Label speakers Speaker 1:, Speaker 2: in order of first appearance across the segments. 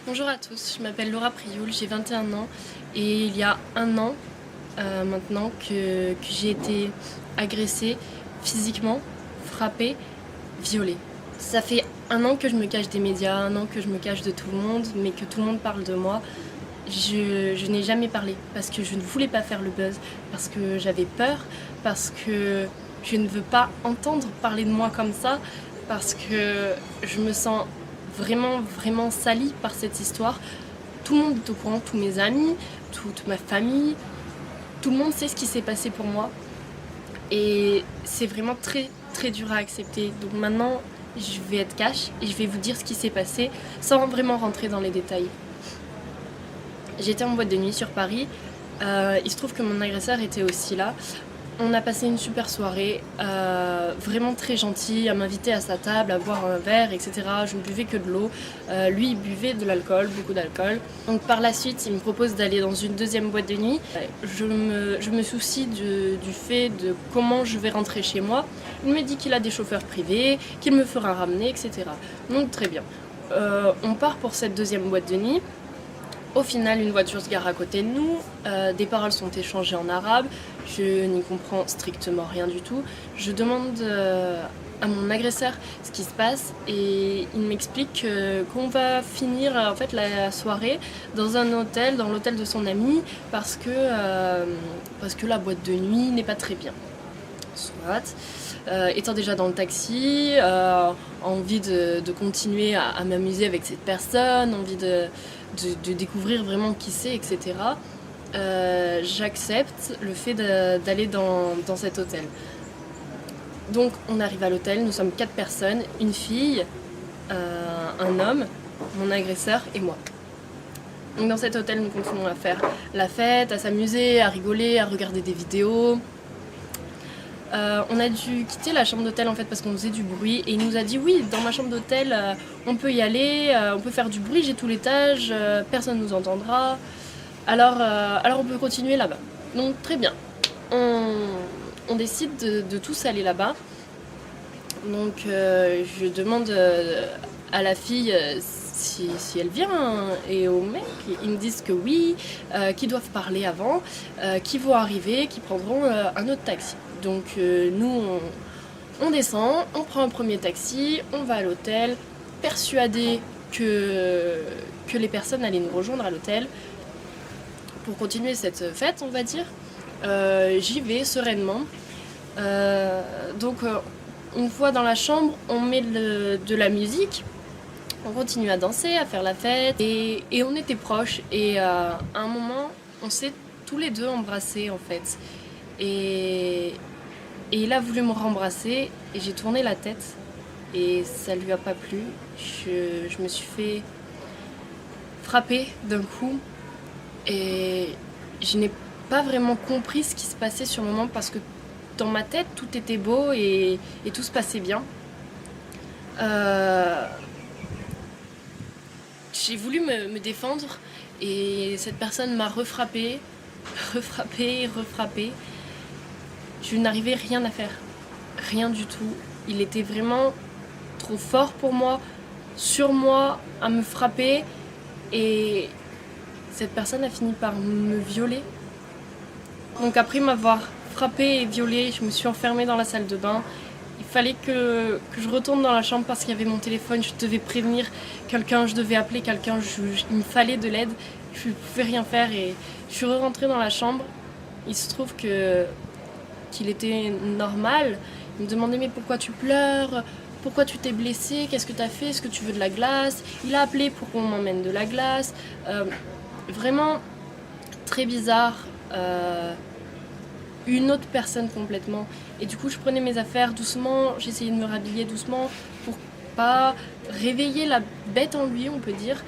Speaker 1: Bonjour à tous, je m'appelle Laura Prioul, j'ai 21 ans et il y a un an maintenant que j'ai été agressée physiquement, frappée, violée. Ça fait un an que je me cache des médias, un an que je me cache de tout le monde, mais que tout le monde parle de moi. Je n'ai jamais parlé parce que je ne voulais pas faire le buzz, parce que j'avais peur, parce que je ne veux pas entendre parler de moi comme ça, parce que je me sens vraiment salie par cette histoire. Tout le monde est au courant, tous mes amis, toute ma famille, tout le monde sait ce qui s'est passé pour moi. Et c'est vraiment très dur à accepter. Donc maintenant, je vais être cash et je vais vous dire ce qui s'est passé sans vraiment rentrer dans les détails. J'étais en boîte de nuit sur Paris. Il se trouve que mon agresseur était aussi là. On a passé une super soirée, vraiment très gentil, à m'inviter à sa table, à boire un verre, etc. Je ne buvais que de l'eau. Lui, il buvait de l'alcool, beaucoup d'alcool. Donc par la suite, il me propose d'aller dans une deuxième boîte de nuit. Je me soucie du fait de comment je vais rentrer chez moi. Il me dit qu'il a des chauffeurs privés, qu'il me fera ramener, etc. Donc très bien. On part pour cette deuxième boîte de nuit. Au final, une voiture se gare à côté de nous, des paroles sont échangées en arabe, je n'y comprends strictement rien du tout. Je demande à mon agresseur ce qui se passe et il m'explique qu'on va finir en fait la soirée dans un hôtel, dans l'hôtel de son ami, parce que la boîte de nuit n'est pas très bien. Soit. Étant déjà dans le taxi, envie de continuer à m'amuser avec cette personne, envie de découvrir vraiment qui c'est, etc. J'accepte le fait d'aller dans cet hôtel. Donc on arrive à l'hôtel, nous sommes 4 personnes, une fille, un homme, mon agresseur et moi. Donc dans cet hôtel, nous continuons à faire la fête, à s'amuser, à rigoler, à regarder des vidéos. On a dû quitter la chambre d'hôtel en fait parce qu'on faisait du bruit et il nous a dit oui, dans ma chambre d'hôtel on peut y aller, on peut faire du bruit, j'ai tout l'étage, personne nous entendra, alors on peut continuer là-bas. Donc très bien, on décide de tous aller là-bas. Donc je demande à la fille si elle vient et au mec, ils me disent que oui, qu'ils doivent parler avant, qu'ils vont arriver, qu'ils prendront un autre taxi. Donc nous on descend, on prend un premier taxi, on va à l'hôtel, persuadés que les personnes allaient nous rejoindre à l'hôtel pour continuer cette fête, on va dire. J'y vais sereinement. Donc une fois dans la chambre, on met de la musique. On continue à danser, à faire la fête et on était proches et à un moment on s'est tous les deux embrassés en fait et il a voulu me rembrasser et j'ai tourné la tête et ça lui a pas plu. Je me suis fait frapper d'un coup et je n'ai pas vraiment compris ce qui se passait sur le moment parce que dans ma tête tout était beau et tout se passait bien. J'ai voulu me défendre et cette personne m'a refrappée. Je n'arrivais rien à faire, rien du tout. Il était vraiment trop fort pour moi, sur moi, à me frapper et cette personne a fini par me violer. Donc après m'avoir frappée et violée, je me suis enfermée dans la salle de bain. Il fallait que je retourne dans la chambre parce qu'il y avait mon téléphone, je devais prévenir quelqu'un, je devais appeler quelqu'un, il me fallait de l'aide, je ne pouvais rien faire et je suis rentrée dans la chambre. Il se trouve qu'il était normal, il me demandait mais pourquoi tu pleures, pourquoi tu t'es blessée, qu'est-ce que tu as fait, est-ce que tu veux de la glace? Il a appelé pour qu'on m'emmène de la glace, vraiment très bizarre. Une autre personne complètement. Et du coup, je prenais mes affaires doucement, j'essayais de me rhabiller doucement pour pas réveiller la bête en lui, on peut dire.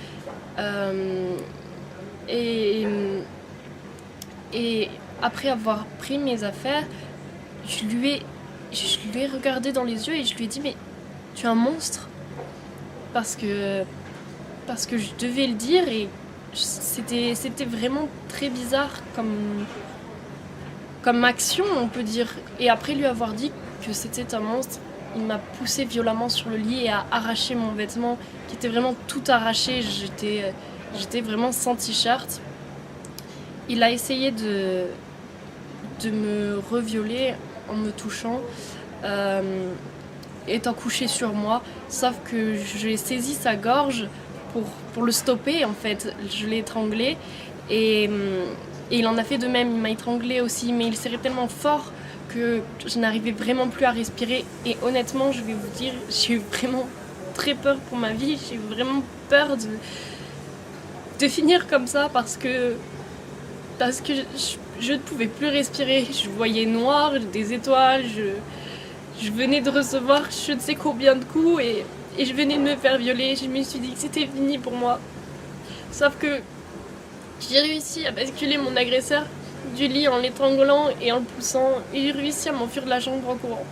Speaker 1: Et après avoir pris mes affaires, je lui ai regardé dans les yeux et je lui ai dit mais tu es un monstre parce que je devais le dire et c'était vraiment très bizarre comme action, on peut dire. Et après lui avoir dit que c'était un monstre, il m'a poussé violemment sur le lit et a arraché mon vêtement qui était vraiment tout arraché. J'étais vraiment sans t-shirt. Il a essayé de me revioler en me touchant, étant couché sur moi, sauf que j'ai saisi sa gorge pour le stopper en fait. Je l'ai étranglé et il en a fait de même, il m'a étranglé aussi, mais il serrait tellement fort que je n'arrivais vraiment plus à respirer. Et honnêtement, je vais vous dire, j'ai eu vraiment très peur pour ma vie, j'ai eu vraiment peur de finir comme ça parce que je ne pouvais plus respirer. Je voyais noir, des étoiles, je venais de recevoir je ne sais combien de coups et je venais de me faire violer. Je me suis dit que c'était fini pour moi. Sauf que j'ai réussi à basculer mon agresseur du lit en l'étranglant et en le poussant, et j'ai réussi à m'enfuir de la chambre en courant.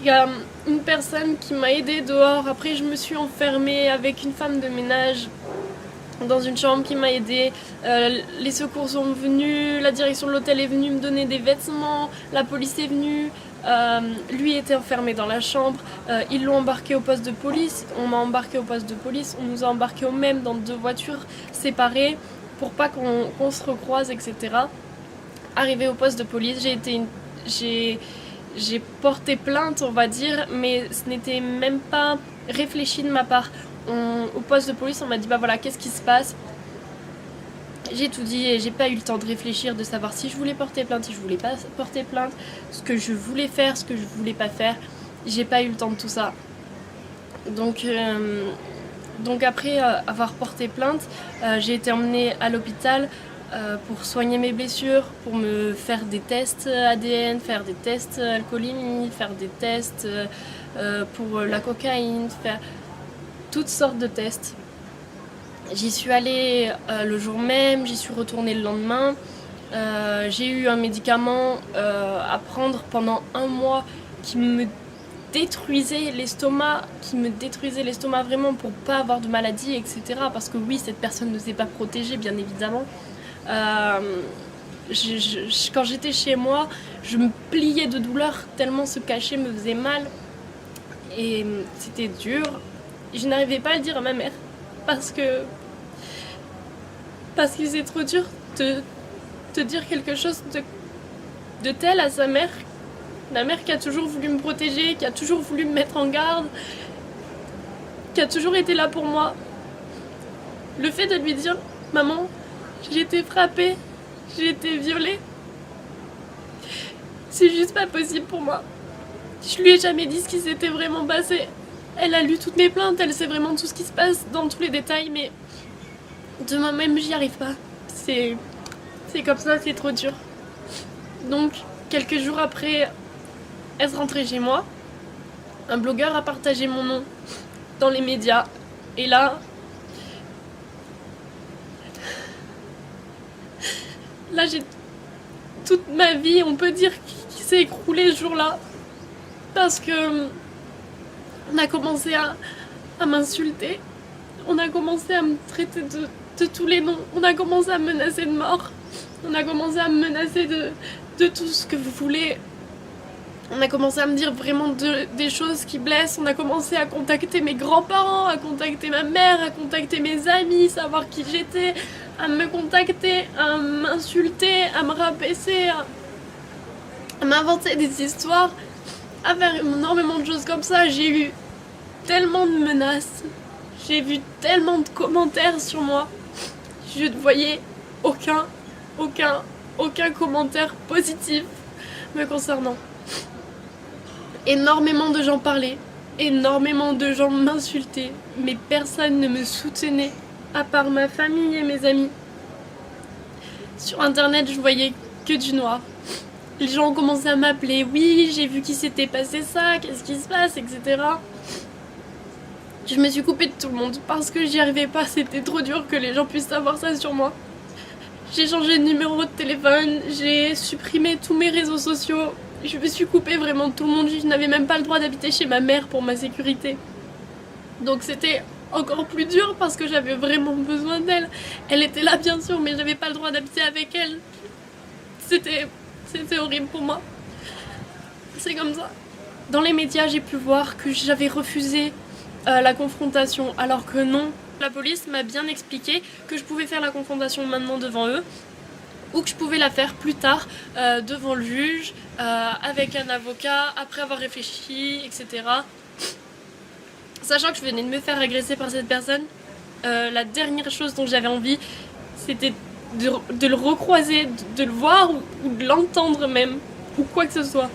Speaker 1: Il y a une personne qui m'a aidée dehors. Après, je me suis enfermée avec une femme de ménage dans une chambre qui m'a aidée. Les secours sont venus, la direction de l'hôtel est venue me donner des vêtements, la police est venue. Lui était enfermé dans la chambre, ils l'ont embarqué au poste de police, on m'a embarqué au poste de police, on nous a embarqués au même dans 2 voitures séparées pour pas qu'on se recroise, etc. Arrivé au poste de police, j'ai porté plainte, on va dire, mais ce n'était même pas réfléchi de ma part. Au poste de police, on m'a dit bah voilà, qu'est-ce qui se passe? J'ai tout dit et j'ai pas eu le temps de réfléchir, de savoir si je voulais porter plainte, si je voulais pas porter plainte, ce que je voulais faire, ce que je voulais pas faire. J'ai pas eu le temps de tout ça. Donc après avoir porté plainte, j'ai été emmenée à l'hôpital pour soigner mes blessures, pour me faire des tests ADN, faire des tests alcoolémie, faire des tests pour la cocaïne, faire toutes sortes de tests. J'y suis allée le jour même, j'y suis retournée le lendemain. J'ai eu un médicament à prendre pendant 1 mois qui me détruisait l'estomac, vraiment pour pas avoir de maladie, etc. Parce que oui, cette personne ne s'est pas protégée, bien évidemment. Quand j'étais chez moi, je me pliais de douleur tellement ce cachet me faisait mal. Et c'était dur. Je n'arrivais pas à le dire à ma mère parce que c'est trop dur de dire quelque chose de tel à sa mère. Ma mère qui a toujours voulu me protéger, qui a toujours voulu me mettre en garde, qui a toujours été là pour moi. Le fait de lui dire « Maman, j'ai été frappée, j'ai été violée », c'est juste pas possible pour moi. Je lui ai jamais dit ce qui s'était vraiment passé. Elle a lu toutes mes plaintes, elle sait vraiment tout ce qui se passe dans tous les détails, mais de moi-même, j'y arrive pas. C'est comme ça, c'est trop dur. Donc, quelques jours après être rentrée chez moi, un blogueur a partagé mon nom dans les médias. Et là, j'ai toute ma vie, on peut dire, qui s'est écroulée ce jour-là. Parce que on a commencé à m'insulter. On a commencé à me traiter de tous les noms. On a commencé à me menacer de mort. On a commencé à me menacer de tout ce que vous voulez. On a commencé à me dire vraiment des choses qui blessent. On a commencé à contacter mes grands-parents, à contacter ma mère, à contacter mes amis, savoir qui j'étais, à me contacter, à m'insulter, à me rabaisser, à m'inventer des histoires, à faire énormément de choses comme ça. J'ai eu tellement de menaces, j'ai vu tellement de commentaires sur moi. Je ne voyais aucun commentaire positif me concernant. Énormément de gens parlaient, énormément de gens m'insultaient, mais personne ne me soutenait, à part ma famille et mes amis. Sur internet, je voyais que du noir. Les gens ont commencé à m'appeler, oui, j'ai vu qu'il s'était passé ça, qu'est-ce qui se passe, etc. Je me suis coupée de tout le monde parce que j'y arrivais pas, c'était trop dur que les gens puissent savoir ça sur moi. J'ai changé de numéro de téléphone, j'ai supprimé tous mes réseaux sociaux. Je me suis coupée vraiment de tout le monde, je n'avais même pas le droit d'habiter chez ma mère pour ma sécurité. Donc c'était encore plus dur parce que j'avais vraiment besoin d'elle. Elle était là bien sûr, mais j'avais pas le droit d'habiter avec elle. C'était horrible pour moi. C'est comme ça. Dans les médias, j'ai pu voir que j'avais refusé la confrontation, alors que non. La police m'a bien expliqué que je pouvais faire la confrontation maintenant devant eux, ou que je pouvais la faire plus tard devant le juge, avec un avocat, après avoir réfléchi, etc. Sachant que je venais de me faire agresser par cette personne, la dernière chose dont j'avais envie, c'était de le recroiser, de le voir ou de l'entendre même, ou quoi que ce soit.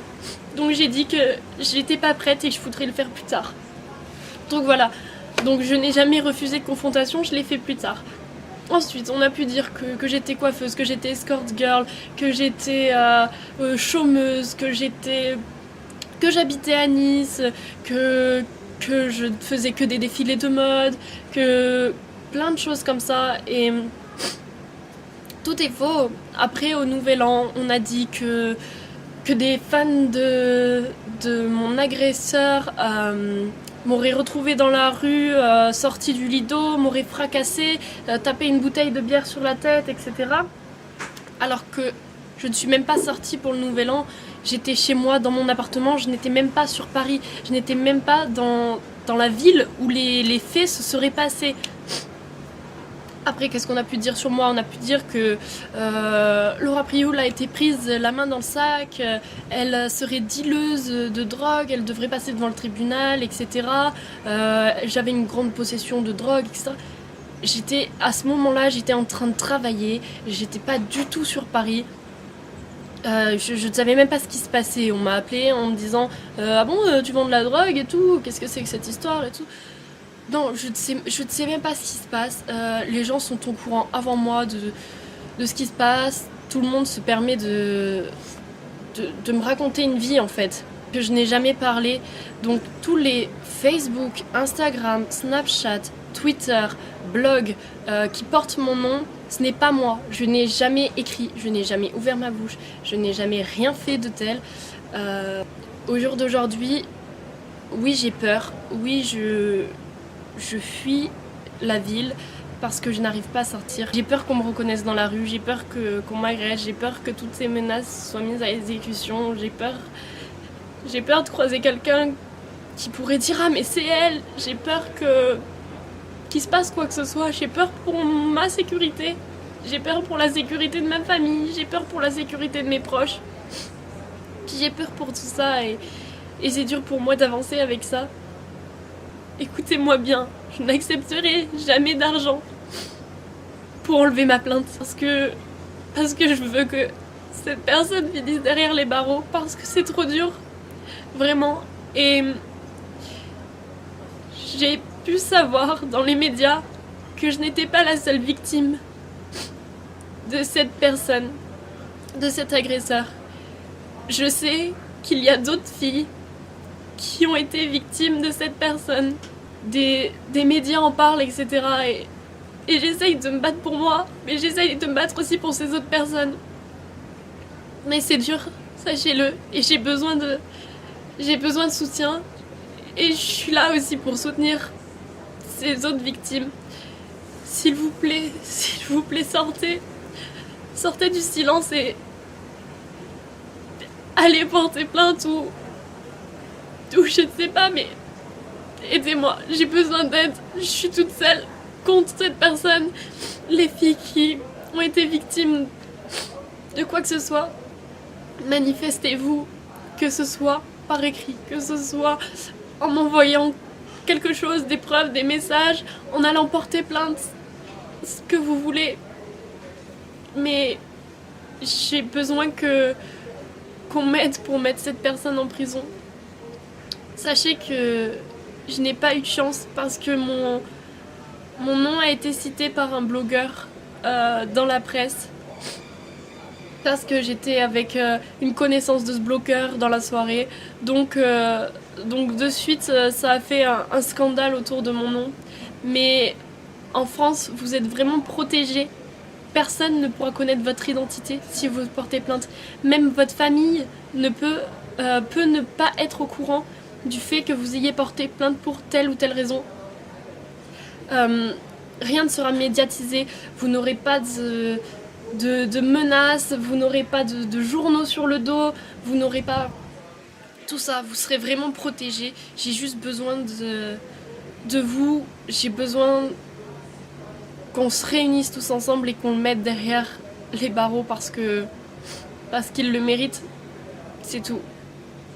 Speaker 1: Donc j'ai dit que j'étais pas prête et que je voudrais le faire plus tard. Donc voilà, donc je n'ai jamais refusé de confrontation, je l'ai fait plus tard. Ensuite, on a pu dire que j'étais coiffeuse, que j'étais escort girl, que j'étais chômeuse, que j'habitais à Nice, que je faisais que des défilés de mode, que plein de choses comme ça. Et tout est faux. Après, au Nouvel An, on a dit que des fans de mon agresseur m'auraient retrouvé dans la rue, sorti du lido, m'auraient fracassé, tapé une bouteille de bière sur la tête, etc. Alors que je ne suis même pas sortie pour le Nouvel An. J'étais chez moi, dans mon appartement, je n'étais même pas sur Paris. Je n'étais même pas dans la ville où les faits se seraient passés. Après, qu'est-ce qu'on a pu dire sur moi? On a pu dire que Laura Prioul a été prise la main dans le sac, elle serait dealeuse de drogue, elle devrait passer devant le tribunal, etc. J'avais une grande possession de drogue, etc. À ce moment-là, j'étais en train de travailler, j'étais pas du tout sur Paris. Je ne savais même pas ce qui se passait. On m'a appelé en me disant ah bon, tu vends de la drogue et tout, qu'est-ce que c'est que cette histoire et tout. Non, je ne sais même pas ce qui se passe. Les gens sont au courant avant moi de ce qui se passe. Tout le monde se permet de me raconter une vie en fait, que je n'ai jamais parlé. Donc tous les Facebook, Instagram, Snapchat, Twitter, blog qui portent mon nom, ce n'est pas moi. Je n'ai jamais écrit, je n'ai jamais ouvert ma bouche, je n'ai jamais rien fait de tel. Au jour d'aujourd'hui, oui j'ai peur, oui je fuis la ville parce que je n'arrive pas à sortir. J'ai peur qu'on me reconnaisse dans la rue, j'ai peur qu'on m'agresse, j'ai peur que toutes ces menaces soient mises à exécution, j'ai peur de croiser quelqu'un qui pourrait dire ah mais c'est elle, j'ai peur qu'il se passe quoi que ce soit, j'ai peur pour ma sécurité, j'ai peur pour la sécurité de ma famille, j'ai peur pour la sécurité de mes proches, j'ai peur pour tout ça et c'est dur pour moi d'avancer avec ça. Écoutez-moi bien, je n'accepterai jamais d'argent pour enlever ma plainte parce que je veux que cette personne finisse derrière les barreaux parce que c'est trop dur, vraiment. Et j'ai pu savoir dans les médias que je n'étais pas la seule victime de cette personne, de cet agresseur. Je sais qu'il y a d'autres filles qui ont été victimes de cette personne. Des médias en parlent, etc. Et j'essaye de me battre pour moi, mais j'essaye de me battre aussi pour ces autres personnes. Mais c'est dur, sachez-le, et j'ai besoin de soutien. Et je suis là aussi pour soutenir ces autres victimes. S'il vous plaît, sortez. Sortez du silence et allez porter plainte ou je ne sais pas, mais aidez-moi, j'ai besoin d'aide, je suis toute seule contre cette personne. Les filles qui ont été victimes de quoi que ce soit, manifestez-vous, que ce soit par écrit, que ce soit en m'envoyant quelque chose, des preuves, des messages, en allant porter plainte, ce que vous voulez. Mais j'ai besoin qu'on m'aide pour mettre cette personne en prison. Sachez que je n'ai pas eu de chance parce que mon nom a été cité par un blogueur dans la presse parce que j'étais avec une connaissance de ce blogueur dans la soirée. Donc de suite, ça a fait un scandale autour de mon nom. Mais en France, vous êtes vraiment protégés. Personne ne pourra connaître votre identité si vous portez plainte. Même votre famille peut ne pas être au courant du fait que vous ayez porté plainte pour telle ou telle raison. Rien ne sera médiatisé, vous n'aurez pas de menaces, vous n'aurez pas de journaux sur le dos, vous n'aurez pas tout ça, vous serez vraiment protégés. J'ai juste besoin de vous, j'ai besoin qu'on se réunisse tous ensemble et qu'on le mette derrière les barreaux parce qu'ils le méritent. C'est tout.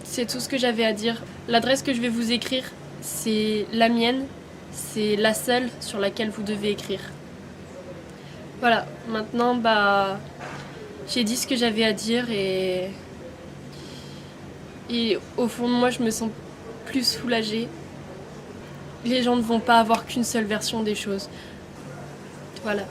Speaker 1: C'est tout ce que j'avais à dire. L'adresse que je vais vous écrire, c'est la mienne. C'est la seule sur laquelle vous devez écrire. Voilà, maintenant, j'ai dit ce que j'avais à dire et au fond de moi, je me sens plus soulagée. Les gens ne vont pas avoir qu'une seule version des choses. Voilà.